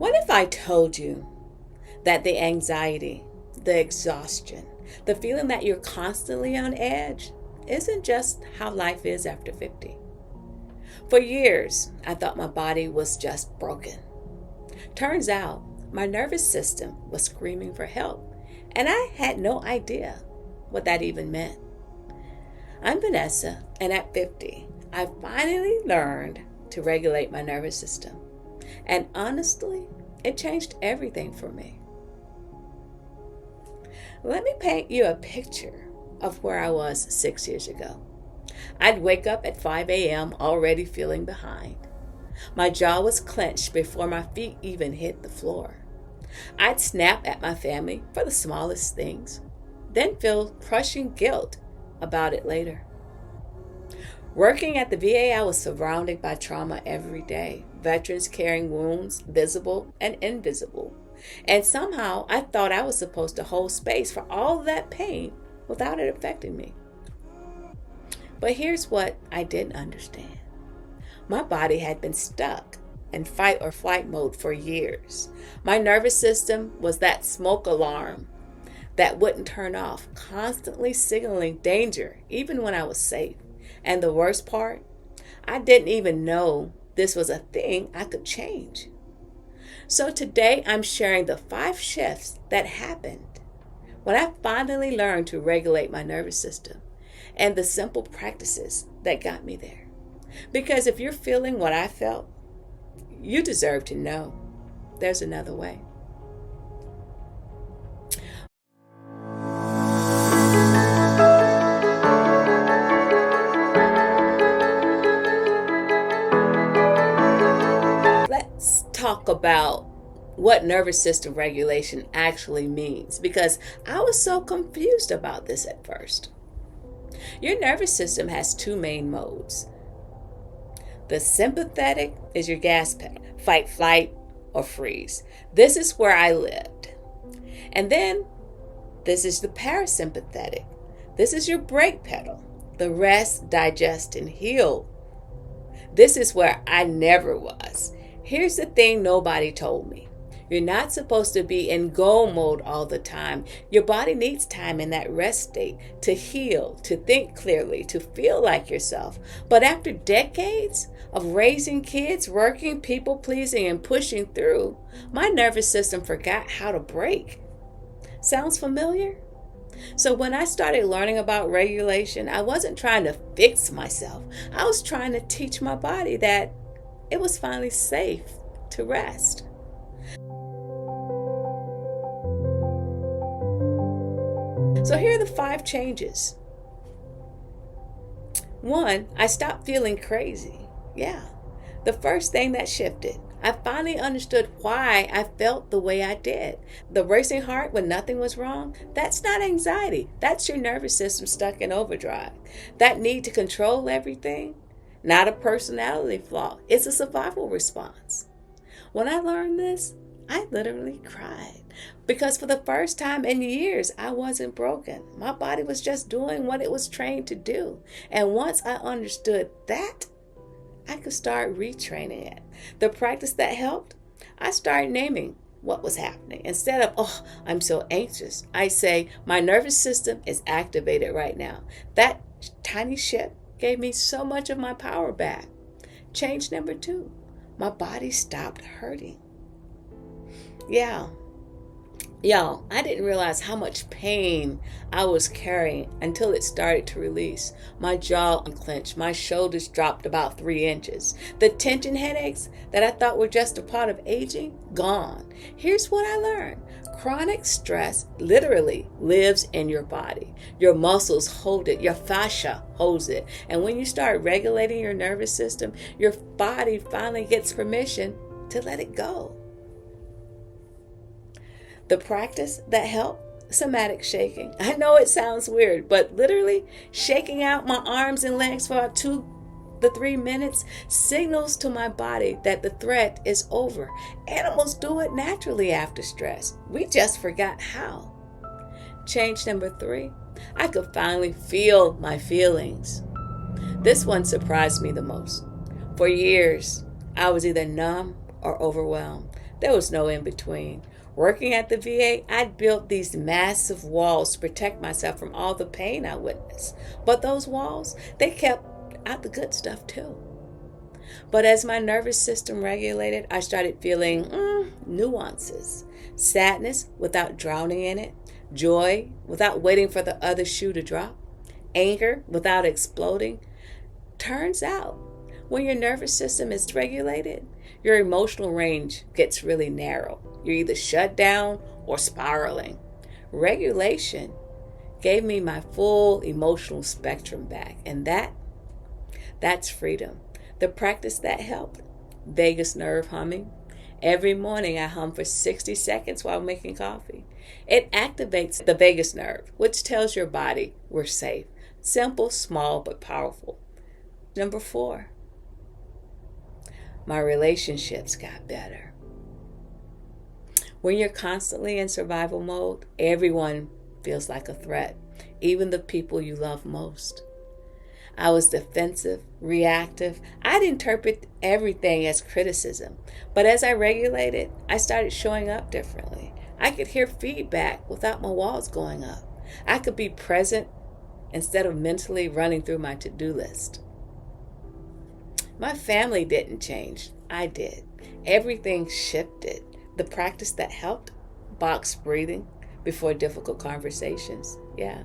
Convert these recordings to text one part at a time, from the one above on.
What if I told you that the anxiety, the exhaustion, the feeling that you're constantly on edge isn't just how life is after 50? For years, I thought my body was just broken. Turns out, my nervous system was screaming for help, and I had no idea what that even meant. I'm Vanessa, and at 50, I finally learned to regulate my nervous system. And honestly, it changed everything for me. Let me paint you a picture of where I was 6 years ago. I'd wake up at 5 a.m. already feeling behind. My jaw was clenched before my feet even hit the floor. I'd snap at my family for the smallest things, then feel crushing guilt about it later. Working at the VA, I was surrounded by trauma every day. Veterans carrying wounds, visible and invisible. And somehow I thought I was supposed to hold space for all that pain without it affecting me. But here's what I didn't understand. My body had been stuck in fight or flight mode for years. My nervous system was that smoke alarm that wouldn't turn off, constantly signaling danger even when I was safe. And the worst part, I didn't even know this was a thing I could change. So today I'm sharing the 5 shifts that happened when I finally learned to regulate my nervous system and the simple practices that got me there. Because if you're feeling what I felt, you deserve to know there's another way. Let's talk about what nervous system regulation actually means, because I was so confused about this at first. Your nervous system has 2 main modes. The sympathetic is your gas pedal, fight, flight, or freeze. This is where I lived. And then this is the parasympathetic. This is your brake pedal, the rest, digest, and heal. This is where I never was. Here's the thing nobody told me. You're not supposed to be in go mode all the time. Your body needs time in that rest state to heal, to think clearly, to feel like yourself. But after decades of raising kids, working, people pleasing, and pushing through, my nervous system forgot how to break. Sounds familiar? So when I started learning about regulation, I wasn't trying to fix myself. I was trying to teach my body that it was finally safe to rest. So here are the 5 changes. 1, I stopped feeling crazy. Yeah, the first thing that shifted. I finally understood why I felt the way I did. The racing heart when nothing was wrong, that's not anxiety. That's your nervous system stuck in overdrive. That need to control everything, not a personality flaw. It's a survival response. When I learned this, I literally cried. Because for the first time in years, I wasn't broken. My body was just doing what it was trained to do. And once I understood that, I could start retraining it. The practice that helped, I started naming what was happening. Instead of, oh, I'm so anxious, I say, my nervous system is activated right now. That tiny shift gave me so much of my power back. Change number 2, my body stopped hurting. Yeah. Y'all, I didn't realize how much pain I was carrying until it started to release. My jaw unclenched, my shoulders dropped about 3 inches. The tension headaches that I thought were just a part of aging, gone. Here's what I learned. Chronic stress literally lives in your body. Your muscles hold it, your fascia holds it. And when you start regulating your nervous system, your body finally gets permission to let it go. The practice that helped, somatic shaking. I know it sounds weird, but literally shaking out my arms and legs for about 2 to 3 minutes signals to my body that the threat is over. Animals do it naturally after stress. We just forgot how. Change number 3, I could finally feel my feelings. This one surprised me the most. For years, I was either numb or overwhelmed. There was no in between. Working at the VA, I'd built these massive walls to protect myself from all the pain I witnessed. But those walls, they kept out the good stuff too. But as my nervous system regulated, I started feeling nuances. Sadness without drowning in it. Joy without waiting for the other shoe to drop. Anger without exploding. Turns out, when your nervous system is regulated, your emotional range gets really narrow. You're either shut down or spiraling. Regulation gave me my full emotional spectrum back, and that's freedom. The practice that helped, vagus nerve humming. Every morning I hum for 60 seconds while making coffee. It activates the vagus nerve, which tells your body we're safe. Simple, small, but powerful. Number 4, my relationships got better. When you're constantly in survival mode, everyone feels like a threat, even the people you love most. I was defensive, reactive. I'd interpret everything as criticism. But as I regulated, I started showing up differently. I could hear feedback without my walls going up. I could be present instead of mentally running through my to-do list. My family didn't change. I did. Everything shifted. The practice that helped, box breathing before difficult conversations. Yeah.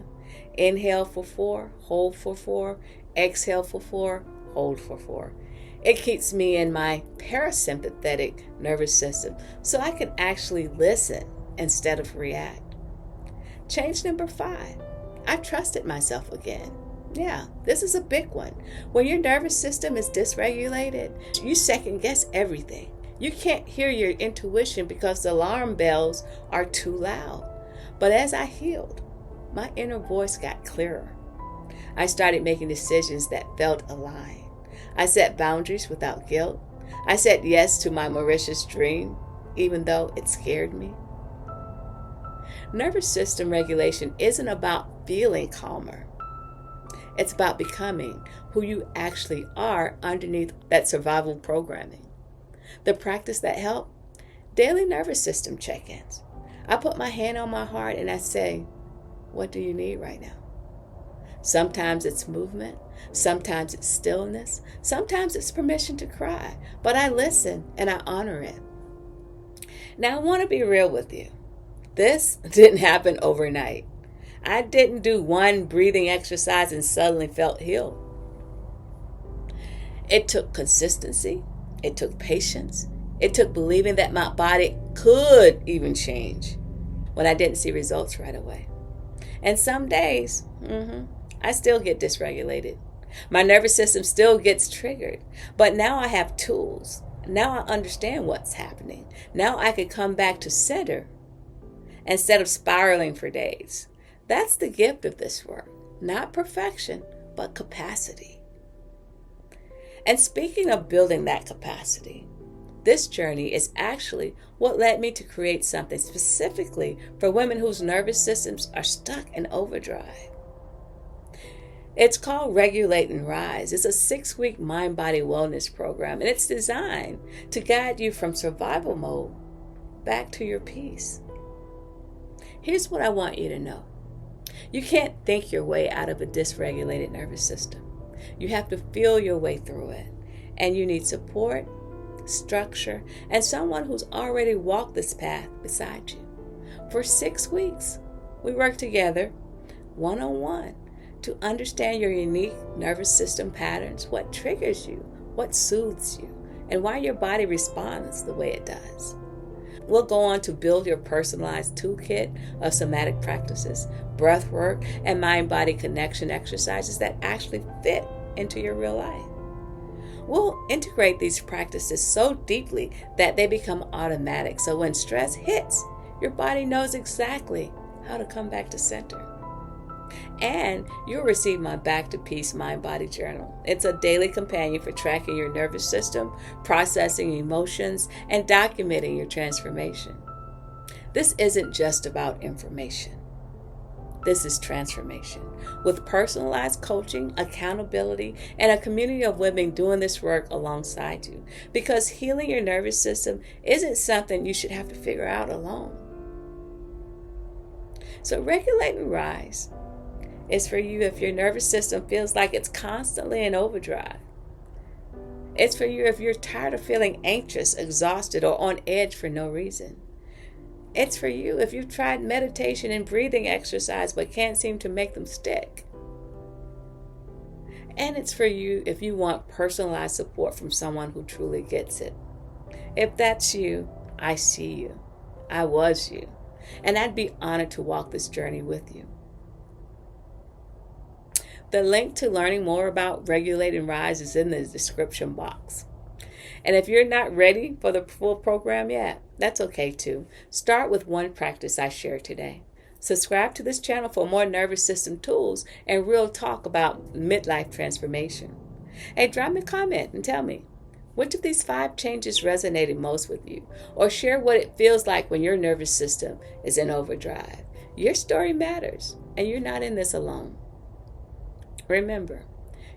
Inhale for 4, hold for 4, exhale for 4, hold for 4. It keeps me in my parasympathetic nervous system so I can actually listen instead of react. Change number 5. I've trusted myself again. Yeah, this is a big one. When your nervous system is dysregulated, you second guess everything. You can't hear your intuition because the alarm bells are too loud. But as I healed, my inner voice got clearer. I started making decisions that felt aligned. I set boundaries without guilt. I said yes to my Mauritius dream, even though it scared me. Nervous system regulation isn't about feeling calmer. It's about becoming who you actually are underneath that survival programming. The practice that helped, daily nervous system check-ins. I put my hand on my heart and I say, what do you need right now? Sometimes it's movement. Sometimes it's stillness. Sometimes it's permission to cry. But I listen and I honor it. Now I want to be real with you. This didn't happen overnight. I didn't do one breathing exercise and suddenly felt healed. It took consistency. It took patience. It took believing that my body could even change when I didn't see results right away. And some days, I still get dysregulated. My nervous system still gets triggered. But now I have tools. Now I understand what's happening. Now I can come back to center instead of spiraling for days. That's the gift of this work. Not perfection, but capacity. And speaking of building that capacity, this journey is actually what led me to create something specifically for women whose nervous systems are stuck in overdrive. It's called Regulate and Rise. It's a 6-week mind-body wellness program, and it's designed to guide you from survival mode back to your peace. Here's what I want you to know. You can't think your way out of a dysregulated nervous system. You have to feel your way through it. And you need support, structure, and someone who's already walked this path beside you. For 6 weeks, we work together, one-on-one, to understand your unique nervous system patterns, what triggers you, what soothes you, and why your body responds the way it does. We'll go on to build your personalized toolkit of somatic practices, breath work, and mind-body connection exercises that actually fit into your real life. We'll integrate these practices so deeply that they become automatic. So when stress hits, your body knows exactly how to come back to center. And you'll receive my Back to Peace Mind Body Journal. It's a daily companion for tracking your nervous system, processing emotions, and documenting your transformation. This isn't just about information. This is transformation with personalized coaching, accountability, and a community of women doing this work alongside you. Because healing your nervous system isn't something you should have to figure out alone. So regulate and rise is for you if your nervous system feels like it's constantly in overdrive. It's for you if you're tired of feeling anxious, exhausted, or on edge for no reason. It's for you if you've tried meditation and breathing exercise but can't seem to make them stick. And it's for you if you want personalized support from someone who truly gets it. If that's you, I see you. I was you. And I'd be honored to walk this journey with you. The link to learning more about Regulate and Rise is in the description box. And if you're not ready for the full program yet, that's okay too. Start with one practice I shared today. Subscribe to this channel for more nervous system tools and real talk about midlife transformation. Hey, drop me a comment and tell me, which of these 5 changes resonated most with you? Or share what it feels like when your nervous system is in overdrive. Your story matters, and you're not in this alone. Remember,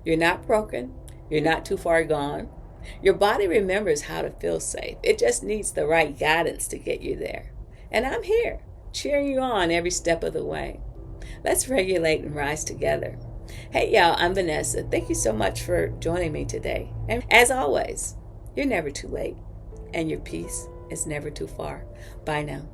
you're not broken. You're not too far gone. Your body remembers how to feel safe. It just needs the right guidance to get you there. And I'm here, cheering you on every step of the way. Let's regulate and rise together. Hey, y'all, I'm Vanessa. Thank you so much for joining me today. And as always, you're never too late, and your peace is never too far. Bye now.